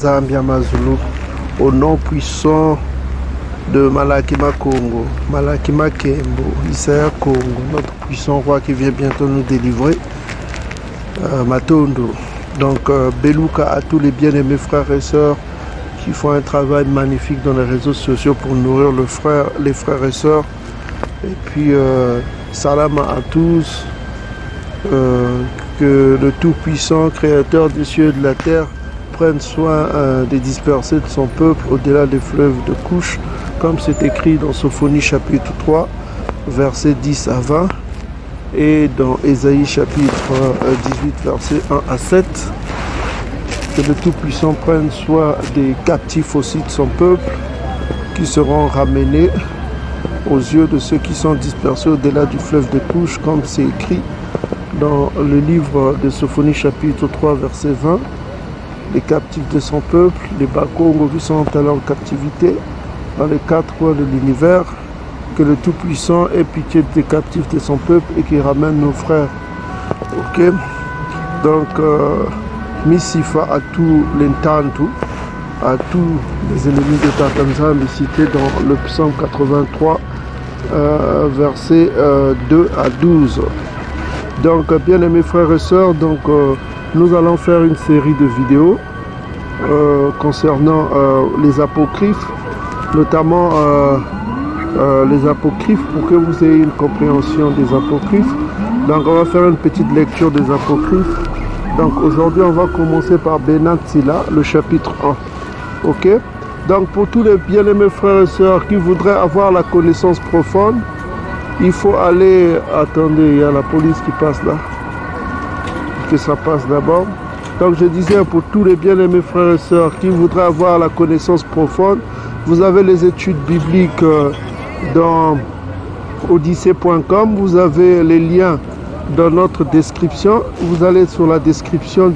Zambia Mazulu, au nom puissant de Malakima Congo, Malakima Kembo, Isaya Congo, notre puissant roi qui vient bientôt nous délivrer, Matondo. Donc Beluka à tous les bien-aimés frères et sœurs qui font un travail magnifique dans les réseaux sociaux pour nourrir les frères et sœurs. Et puis salam à tous, que le Tout-Puissant, Créateur des cieux et de la terre, prenne soin des dispersés de son peuple au-delà des fleuves de Couche, comme c'est écrit dans Sophonie chapitre 3, versets 10 à 20, et dans Ésaïe chapitre 18, versets 1 à 7. Que le Tout-Puissant prenne soin des captifs aussi de son peuple, qui seront ramenés aux yeux de ceux qui sont dispersés au-delà du fleuve de Couche, comme c'est écrit dans le livre de Sophonie chapitre 3, verset 20. Les captifs de son peuple, les Bakongo qui sont allés en captivité dans les quatre coins de l'univers, que le Tout-Puissant ait pitié des captifs de son peuple et qu'il ramène nos frères. Ok? Donc, Missifa à tous les Ntantu, à tous les ennemis de Tatanzambi cités dans le psaume 83, versets 2 à 12. Donc, bien aimés frères et sœurs, donc, nous allons faire une série de vidéos concernant les apocryphes, notamment les apocryphes, pour que vous ayez une compréhension des apocryphes. Donc on va faire une petite lecture des apocryphes. Donc aujourd'hui on va commencer par Benant Sila, le chapitre 1. Ok? Donc pour tous les bien-aimés frères et sœurs qui voudraient avoir la connaissance profonde, il faut aller... Attendez, il y a la police qui passe là. Que ça passe d'abord. Donc je disais, pour tous les bien-aimés frères et sœurs qui voudraient avoir la connaissance profonde, vous avez les études bibliques dans odyssée.com, vous avez les liens dans notre description. Vous allez sur la description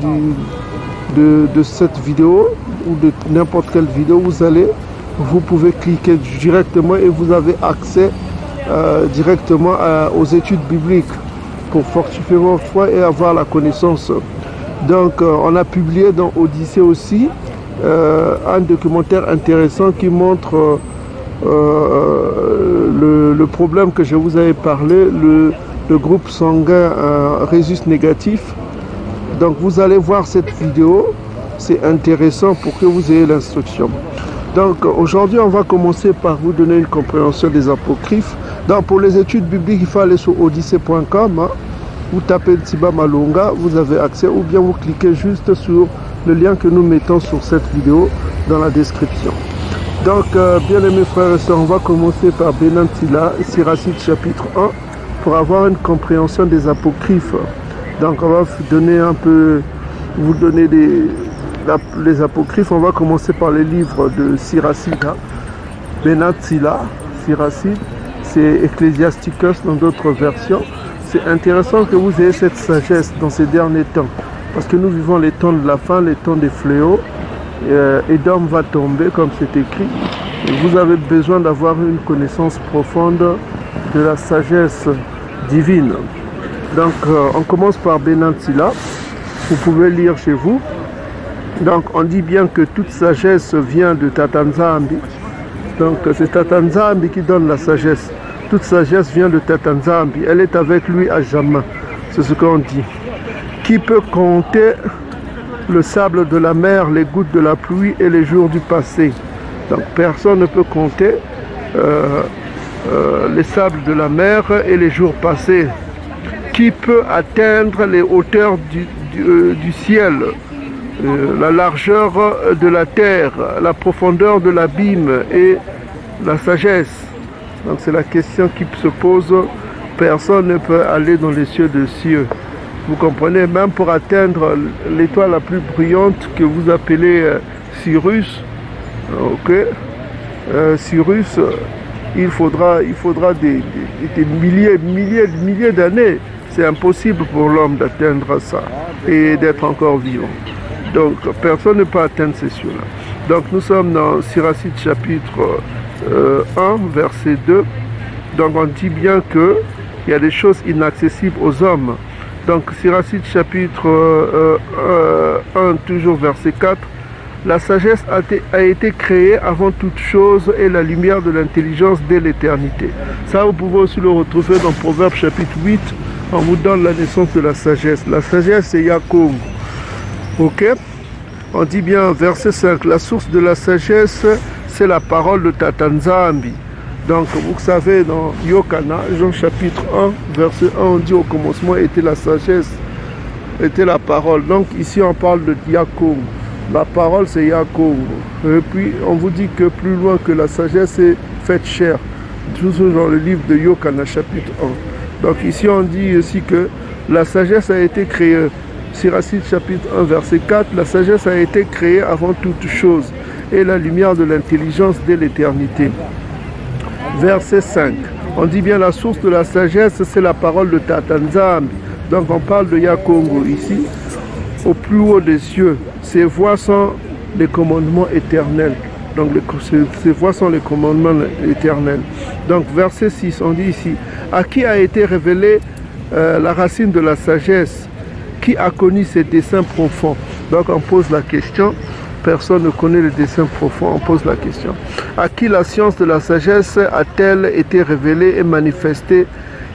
de cette vidéo ou de n'importe quelle vidéo, vous pouvez cliquer directement et vous avez accès directement aux études bibliques pour fortifier votre foi et avoir la connaissance. Donc on a publié dans Odyssée aussi un documentaire intéressant qui montre le problème que je vous avais parlé, le groupe sanguin Rhésus négatif. Donc vous allez voir cette vidéo, c'est intéressant pour que vous ayez l'instruction. Donc aujourd'hui on va commencer par vous donner une compréhension des apocryphes. Donc pour les études bibliques, il faut aller sur odyssée.com, hein. Vous tapez Tsiba Malunga, vous avez accès, ou bien vous cliquez juste sur le lien que nous mettons sur cette vidéo dans la description. Donc bien aimés frères et sœurs, on va commencer par Benant Sila, Siracide chapitre 1, pour avoir une compréhension des apocryphes. Donc on va vous donner les apocryphes. On va commencer par les livres de Siracide, hein. Benant Sila, Siracide, c'est Ecclesiasticus dans d'autres versions. C'est intéressant que vous ayez cette sagesse dans ces derniers temps, parce que nous vivons les temps de la fin, les temps des fléaux, et d'homme va tomber, comme c'est écrit. Et vous avez besoin d'avoir une connaissance profonde de la sagesse divine. Donc on commence par Benant Sila, vous pouvez lire chez vous. Donc on dit bien que toute sagesse vient de Tatanzambi. Donc c'est Tatanzambi qui donne la sagesse. Toute sagesse vient de Tatanzambi. Elle est avec lui à jamais. C'est ce qu'on dit. Qui peut compter le sable de la mer, les gouttes de la pluie et les jours du passé? Donc personne ne peut compter les sables de la mer et les jours passés. Qui peut atteindre les hauteurs du ciel, la largeur de la terre, la profondeur de l'abîme et la sagesse? Donc c'est la question qui se pose. Personne ne peut aller dans les cieux des cieux. Vous comprenez, même pour atteindre l'étoile la plus brillante que vous appelez Sirius, ok, Sirius, il faudra des milliers d'années. C'est impossible pour l'homme d'atteindre ça et d'être encore vivant. Donc personne ne peut atteindre ces cieux-là. Donc nous sommes dans Siracide chapitre 1, verset 2. Donc on dit bien qu'il y a des choses inaccessibles aux hommes. Donc Siracide chapitre 1, toujours verset 4. La sagesse a été créée avant toute chose et la lumière de l'intelligence dès l'éternité. Ça, vous pouvez aussi le retrouver dans Proverbe chapitre 8. On vous donne la naissance de la sagesse. La sagesse, c'est Yakongo. Ok? On dit bien, verset 5, la source de la sagesse, c'est la parole de Tata Nzambi. Donc, vous savez, dans Yokana, Jean chapitre 1, verset 1, on dit au commencement était la sagesse, était la parole. Donc, ici, on parle de Yakongo. La parole, c'est Yakongo. Et puis, on vous dit que plus loin que la sagesse est faite chair. Toujours dans le livre de Yokana, chapitre 1. Donc, ici, on dit aussi que la sagesse a été créée. Siracide, chapitre 1, verset 4. La sagesse a été créée avant toute chose et la lumière de l'intelligence dès l'éternité. Verset 5. On dit bien la source de la sagesse, c'est la parole de Tata Nzambi. Donc, on parle de Yakongo ici. Au plus haut des cieux, ses voix sont les commandements éternels. Donc, ces voix sont les commandements éternels. Donc, verset 6, on dit ici, à qui a été révélée la racine de la sagesse? Qui a connu ses desseins profonds? Donc, on pose la question. Personne ne connaît les desseins profonds. On pose la question. À qui la science de la sagesse a-t-elle été révélée et manifestée?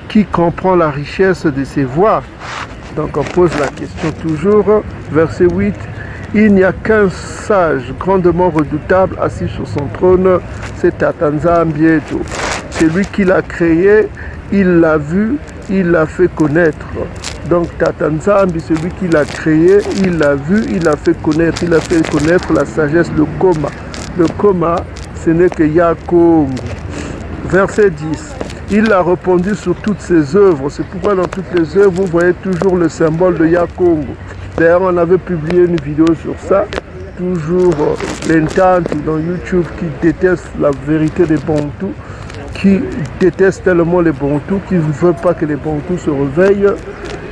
Qui comprend la richesse de ses voix? Donc, on pose la question toujours. Verset 8. Il n'y a qu'un sage grandement redoutable assis sur son trône, c'est Tata Nzambi. C'est lui qui l'a créé, il l'a vu, il l'a fait connaître. Donc Tata Nzambi, celui qui l'a créé, il l'a vu, il l'a fait connaître. Il a fait connaître la sagesse, le Koma. Le Koma, ce n'est que Yakongo. Verset 10. Il l'a répandu sur toutes ses œuvres. C'est pourquoi dans toutes les œuvres, vous voyez toujours le symbole de Yakongo. D'ailleurs, on avait publié une vidéo sur ça. Toujours l'entente dans YouTube qui déteste la vérité des Bantous, qui déteste tellement les Bantous, qui ne veulent pas que les Bantous se réveillent.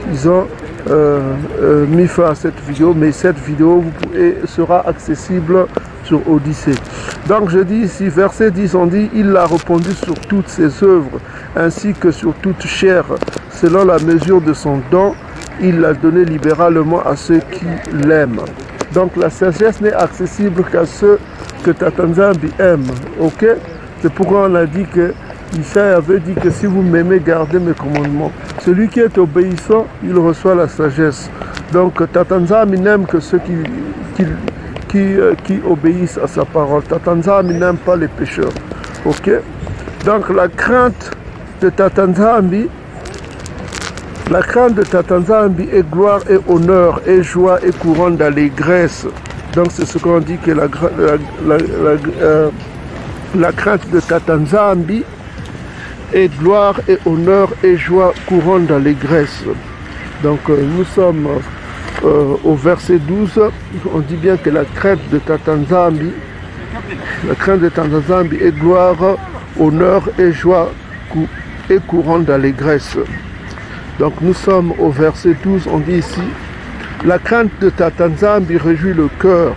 Ils ont mis fin à cette vidéo, mais cette vidéo sera accessible sur Odyssée. Donc je dis ici, verset 10, on dit, il l'a répandu sur toutes ses œuvres, ainsi que sur toute chair, selon la mesure de son don, il l'a donné libéralement à ceux qui l'aiment. Donc la sagesse n'est accessible qu'à ceux que Tata Nzambi aime. Ok? C'est pourquoi on a dit que Ishaï avait dit que si vous m'aimez, gardez mes commandements. Celui qui est obéissant, il reçoit la sagesse. Donc Tata Nzambi n'aime que ceux qui obéissent à sa parole. Tata Nzambi n'aime pas les pécheurs. Ok? Donc la crainte de Tata Nzambi, la crainte de Tata Nzambi est gloire et honneur et joie et couronne d'allégresse. Donc c'est ce qu'on dit que la crainte de Tata Nzambi est gloire et honneur et joie couronne d'allégresse. Donc nous sommes au verset 12. On dit bien que la crainte de Tata Nzambi, est gloire, honneur et joie et couronne d'allégresse. Donc nous sommes au verset 12, on dit ici, la crainte de Tata Nzambi réjouit le cœur,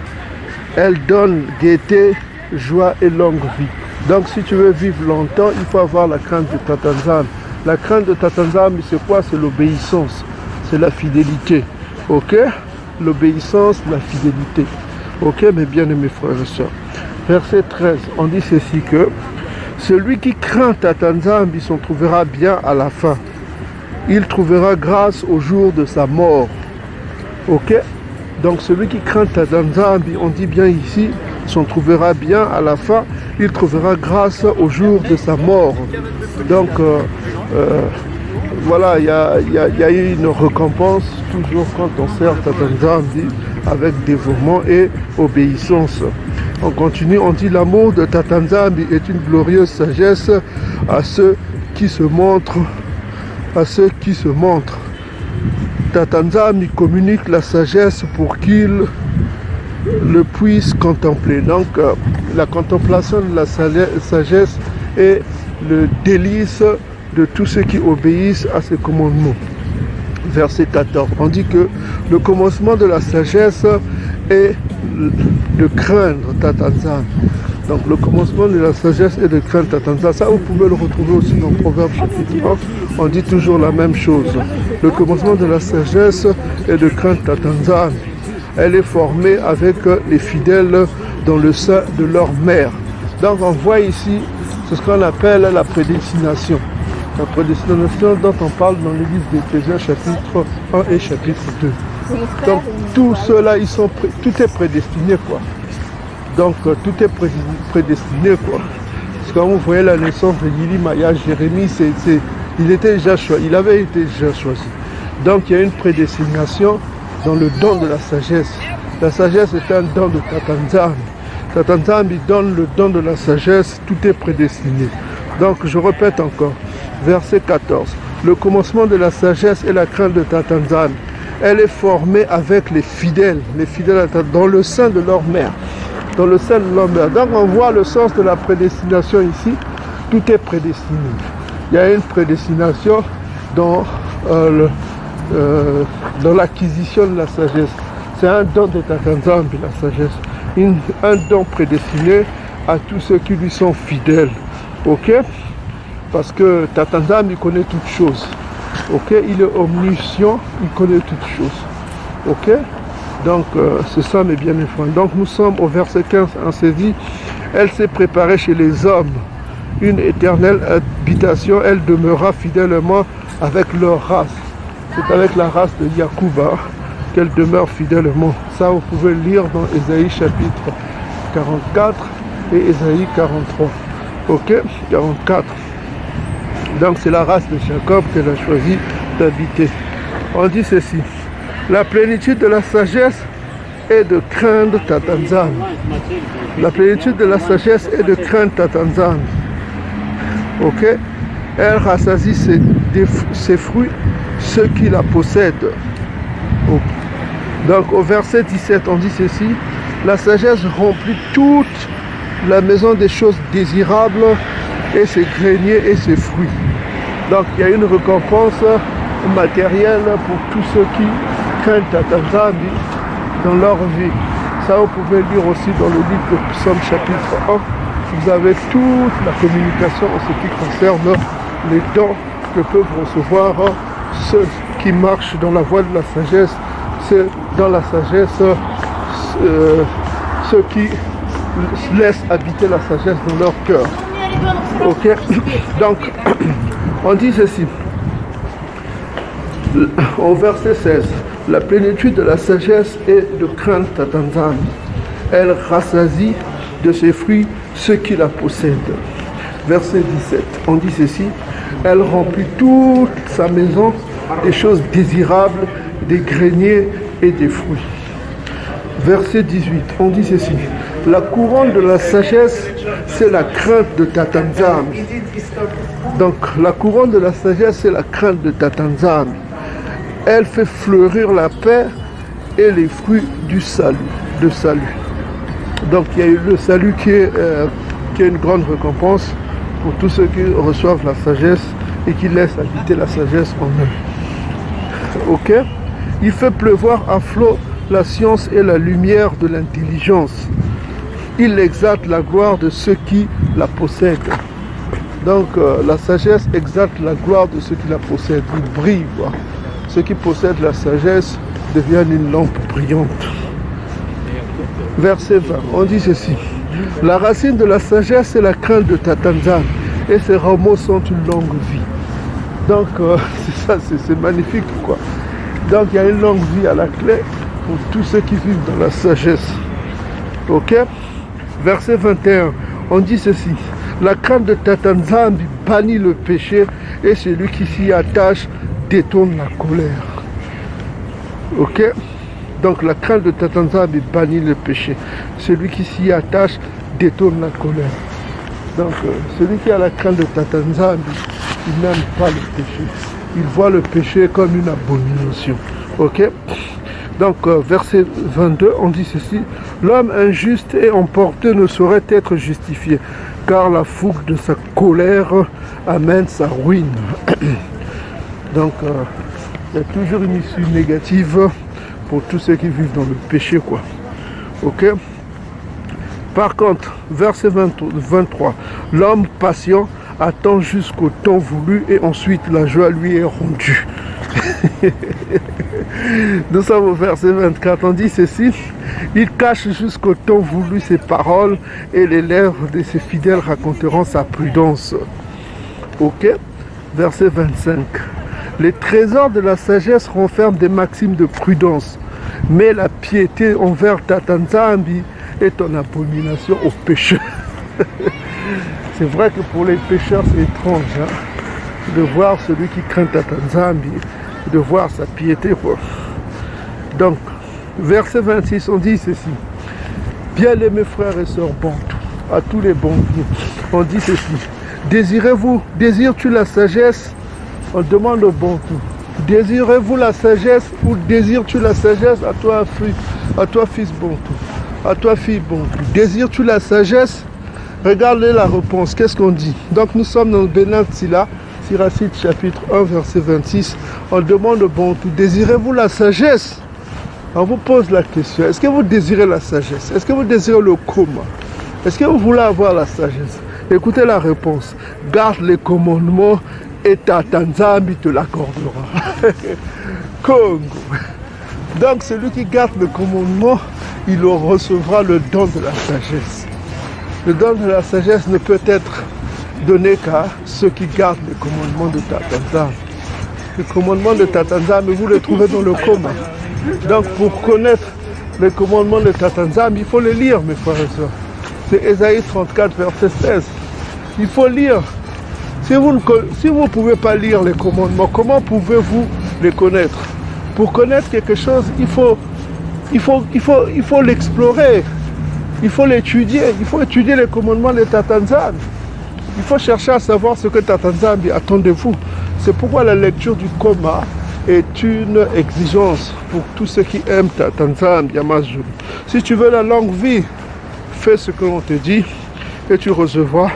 elle donne gaieté, joie et longue vie. Donc si tu veux vivre longtemps, il faut avoir la crainte de Tata Nzambi. La crainte de Tata Nzambi, c'est quoi? C'est l'obéissance, c'est la fidélité. Ok? L'obéissance, la fidélité. Ok, mes bien-aimés frères et sœurs. Verset 13, on dit ceci que celui qui craint Tata Nzambi s'en trouvera bien à la fin. Il trouvera grâce au jour de sa mort. Ok? Donc celui qui craint Tata Nzambi, on dit bien ici, s'en trouvera bien à la fin. Il trouvera grâce au jour de sa mort. Donc voilà, il y a eu une récompense toujours quand on sert Tata Nzambi avec dévouement et obéissance. On continue, on dit l'amour de Tata Nzambi est une glorieuse sagesse à ceux qui se montrent. Tata Nzambi communique la sagesse pour qu'ils le puissent contempler. Donc la contemplation de la sagesse est le délice de tous ceux qui obéissent à ses commandements. Verset 14, on dit que le commencement de la sagesse est de craindre Tata Nzambi. Donc le commencement de la sagesse est de craindre Tata Nzambi. Ça, vous pouvez le retrouver aussi dans Proverbe chapitre 9. On dit toujours la même chose. Le commencement de la sagesse est de craindre Tata Nzambi. elle est formée avec les fidèles dans le sein de leur mère. Donc on voit ici, c'est ce qu'on appelle la prédestination. La prédestination dont on parle dans le livre d'Éphésiens chapitre 1 et chapitre 2. Donc tout cela, tout est prédestiné quoi. Donc tout est prédestiné quoi. Parce que quand vous voyez la naissance de Yili Maya, Jérémie, il était déjà choisi, il avait été déjà choisi. Donc il y a une prédestination dans le don de la sagesse. La sagesse est un don de Tatanzam. Tatanzam, il donne le don de la sagesse, tout est prédestiné. Donc je répète encore, verset 14. Le commencement de la sagesse est la crainte de Tatanzam. Elle est formée avec les fidèles dans le sein de leur mère. Dans le sein de leur mère. Donc on voit le sens de la prédestination ici. Tout est prédestiné. Il y a une prédestination dans l'acquisition de la sagesse. C'est un don de Tatanzam, la sagesse. Un don prédestiné à tous ceux qui lui sont fidèles. Ok? Parce que Tatanzam, il connaît toutes choses. Ok? Il est omniscient, il connaît toutes choses. Ok? Donc, c'est ça mes bien-aimés frères. Donc, nous sommes au verset 15, on s'est dit, elle s'est préparée chez les hommes une éternelle habitation, elle demeura fidèlement avec leur race. C'est avec la race de Yacouba qu'elle demeure fidèlement. Ça, vous pouvez lire dans Ésaïe chapitre 44 et Ésaïe 43. Ok? 44. Donc, c'est la race de Jacob qu'elle a choisi d'habiter. On dit ceci. La plénitude de la sagesse est de craindre Tatanzam. La plénitude de la sagesse est de craindre Tatanzam. Ok? Elle rassasie ses fruits, ceux qui la possèdent. Okay. Donc au verset 17, on dit ceci. La sagesse remplit toute la maison des choses désirables et ses greniers et ses fruits. Donc il y a une récompense matérielle pour tous ceux qui craignent Tatanzam dans leur vie. Ça, vous pouvez lire aussi dans le livre de Psaume chapitre 1. Vous avez toute la communication en ce qui concerne les dons que peuvent recevoir ceux qui marchent dans la voie de la sagesse. C'est dans la sagesse ceux qui laissent habiter la sagesse dans leur cœur. Ok? Donc, on dit ceci. Au verset 16. La plénitude de la sagesse est de crainte Tatanzam. Elle rassasie de ses fruits ceux qui la possèdent. Verset 17. On dit ceci. Elle remplit toute sa maison des choses désirables, des greniers et des fruits. Verset 18. On dit ceci. La couronne de la sagesse, c'est la crainte de Tatanzam. Donc, la couronne de la sagesse, c'est la crainte de Tatanzam. Elle fait fleurir la paix et les fruits du salut, de salut. Donc il y a eu le salut qui est une grande récompense pour tous ceux qui reçoivent la sagesse et qui laissent habiter la sagesse en eux. Ok? Il fait pleuvoir à flot la science et la lumière de l'intelligence. Il exalte la gloire de ceux qui la possèdent. Donc la sagesse exalte la gloire de ceux qui la possèdent. Il brille, quoi. Ceux qui possèdent la sagesse deviennent une lampe brillante. Verset 20, on dit ceci. La racine de la sagesse est la crainte de Tatanzam et ses rameaux sont une longue vie. Donc, c'est ça, c'est magnifique, quoi. Donc, il y a une longue vie à la clé pour tous ceux qui vivent dans la sagesse. Ok? Verset 21, on dit ceci. La crainte de Tatanzam bannit le péché et celui qui s'y attache détourne la colère. Ok? Donc la crainte de Tatanzam bannit le péché. Celui qui s'y attache détourne la colère. Donc celui qui a la crainte de Tatanzam, il n'aime pas le péché. Il voit le péché comme une abomination. Ok? Donc verset 22, on dit ceci. L'homme injuste et emporté ne saurait être justifié, car la fougue de sa colère amène sa ruine. Donc, il y a toujours une issue négative pour tous ceux qui vivent dans le péché, quoi. Ok? Par contre, verset 23, l'homme patient attend jusqu'au temps voulu et ensuite la joie lui est rendue. Nous sommes au verset 24, on dit ceci: il cache jusqu'au temps voulu ses paroles et les lèvres de ses fidèles raconteront sa prudence. Ok. Verset 25. Les trésors de la sagesse renferment des maximes de prudence, mais la piété envers Tata Nzambi est en abomination aux pécheurs. C'est vrai que pour les pécheurs c'est étrange de voir celui qui craint Tata Nzambi, de voir sa piété. Donc, verset 26, on dit ceci: bien-aimés frères et sœurs bantou, à tous les bantous, on dit ceci: désires-tu la sagesse? On demande au bantou: désirez-vous la sagesse ou désires-tu la sagesse? À toi fils bantou, à toi fille bantou, désires-tu la sagesse? Regardez la réponse, qu'est-ce qu'on dit? Donc nous sommes dans le Bénin Sila, Siracide chapitre 1 verset 26. On demande au bantou: désirez-vous la sagesse? On vous pose la question: est-ce que vous désirez la sagesse? Est-ce que vous désirez le coma? Est-ce que vous voulez avoir la sagesse? Écoutez la réponse: garde les commandements et Tata Nzambi te l'accordera. Congo. Donc celui qui garde le commandement, il recevra le don de la sagesse. Le don de la sagesse ne peut être donné qu'à ceux qui gardent le commandement de Tata Nzambi. Le commandement de Tata Nzambi, vous le trouvez dans le coma. Donc pour connaître le commandement de Tata Nzambi, il faut le lire, mes frères et sœurs. C'est Ésaïe 34 verset 16. Il faut lire. Si vous ne pouvez pas lire les commandements, comment pouvez-vous les connaître? Pour connaître quelque chose, il faut l'explorer. Il faut l'étudier. Il faut étudier les commandements de Tata Nzambi. Il faut chercher à savoir ce que Tata Nzambi attend de vous. C'est pourquoi la lecture du coma est une exigence pour tous ceux qui aiment Tata Nzambi Amazulu. Si tu veux la longue vie, fais ce que l'on te dit et tu recevras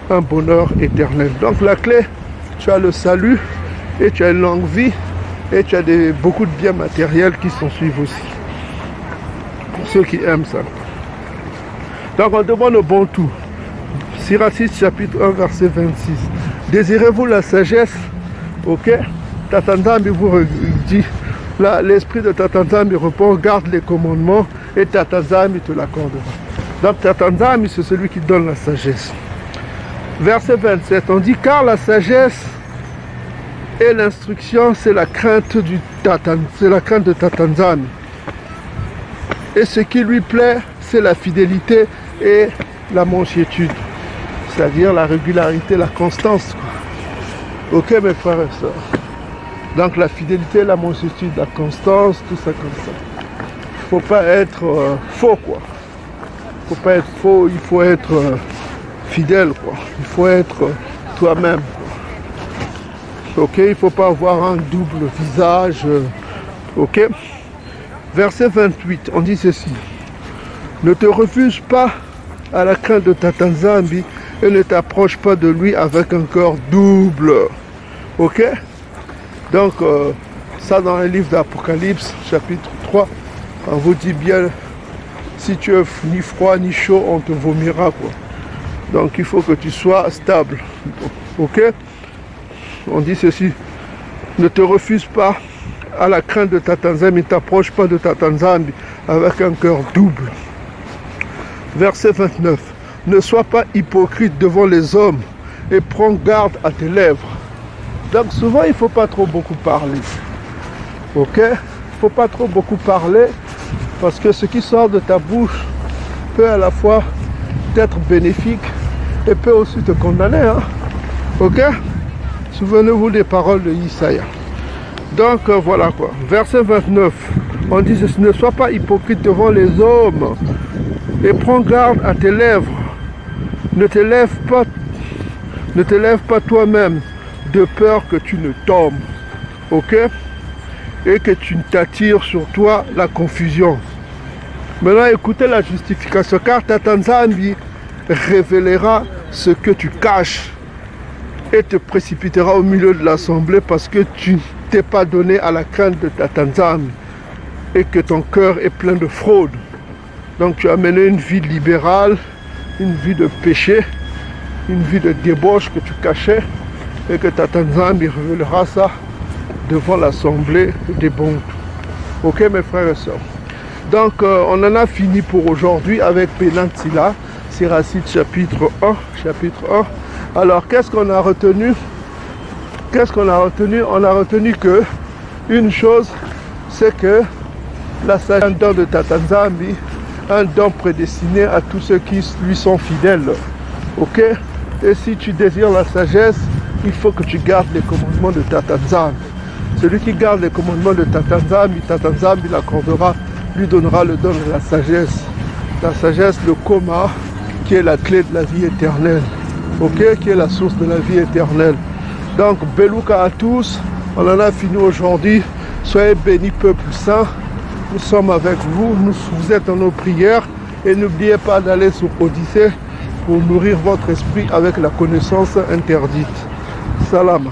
un bonheur éternel. Donc la clé, tu as le salut et tu as une longue vie et tu as beaucoup de biens matériels qui s'en suivent aussi. Pour ceux qui aiment ça. Donc on demande au bantou, Siracide chapitre 1 verset 26. Désirez-vous la sagesse? Ok. Tata Nzambi vous dit, l'esprit de Tata Nzambi répond: garde les commandements et Tata Nzambi te l'accordera. Donc Tata Nzambi, c'est celui qui donne la sagesse. Verset 27, on dit: car la sagesse et l'instruction, c'est la crainte de Tata Nzambi. Et ce qui lui plaît, c'est la fidélité et la mansuétude. C'est-à-dire la régularité, la constance. Quoi. Ok, mes frères et sœurs. Donc la fidélité, la mansuétude, la constance, tout ça comme ça. Il ne faut pas être faux, quoi. Il ne faut pas être faux, il faut être fidèle, quoi. Il faut être toi-même. Ok, il ne faut pas avoir un double visage. Ok. Verset 28, on dit ceci: ne te refuse pas à la crainte de Tata Nzambi et ne t'approche pas de lui avec un cœur double. Ok. Donc ça dans le livre d'Apocalypse chapitre 3, on vous dit bien: si tu es ni froid ni chaud, on te vomira, quoi. Donc il faut que tu sois stable. Ok. On dit ceci: ne te refuse pas à la crainte de Tata Nzambi, ne t'approche pas de Tata Nzambi avec un cœur double. Verset 29. Ne sois pas hypocrite devant les hommes et prends garde à tes lèvres. Donc souvent il ne faut pas trop beaucoup parler. Ok. Il ne faut pas trop beaucoup parler parce que ce qui sort de ta bouche peut à la fois être bénéfique et peut aussi te condamner. Hein? Ok. Souvenez-vous des paroles de Isaïe. Donc voilà quoi. Verset 29. On dit ceci: ne sois pas hypocrite devant les hommes et prends garde à tes lèvres. Ne te lève pas toi-même de peur que tu ne tombes. Ok? Et que tu ne t'attires sur toi la confusion. Maintenant écoutez la justification. Car Tata Nzambi révélera ce que tu caches et te précipitera au milieu de l'assemblée parce que tu t'es pas donné à la crainte de Tata Nzambi et que ton cœur est plein de fraude. Donc tu as mené une vie libérale, une vie de péché, une vie de débauche que tu cachais et que Tata Nzambi révélera ça devant l'assemblée des bons. Ok mes frères et sœurs. Donc on en a fini pour aujourd'hui avec Penantila, Siracide chapitre 1. Alors qu'est-ce qu'on a retenu? On a retenu que une chose, c'est que la sagesse est un don de Tatanzambi, un don prédestiné à tous ceux qui lui sont fidèles. Ok? Et si tu désires la sagesse, il faut que tu gardes les commandements de Tatanzambi. Celui qui garde les commandements de Tatanzambi l'accordera, lui donnera le don de la sagesse. La sagesse, le coma, qui est la clé de la vie éternelle. Ok? Qui est la source de la vie éternelle. Donc, Belouka à tous. On en a fini aujourd'hui. Soyez bénis, peuple saint. Nous sommes avec vous. Vous êtes dans nos prières. Et n'oubliez pas d'aller sur Odyssée pour nourrir votre esprit avec la connaissance interdite. Salam.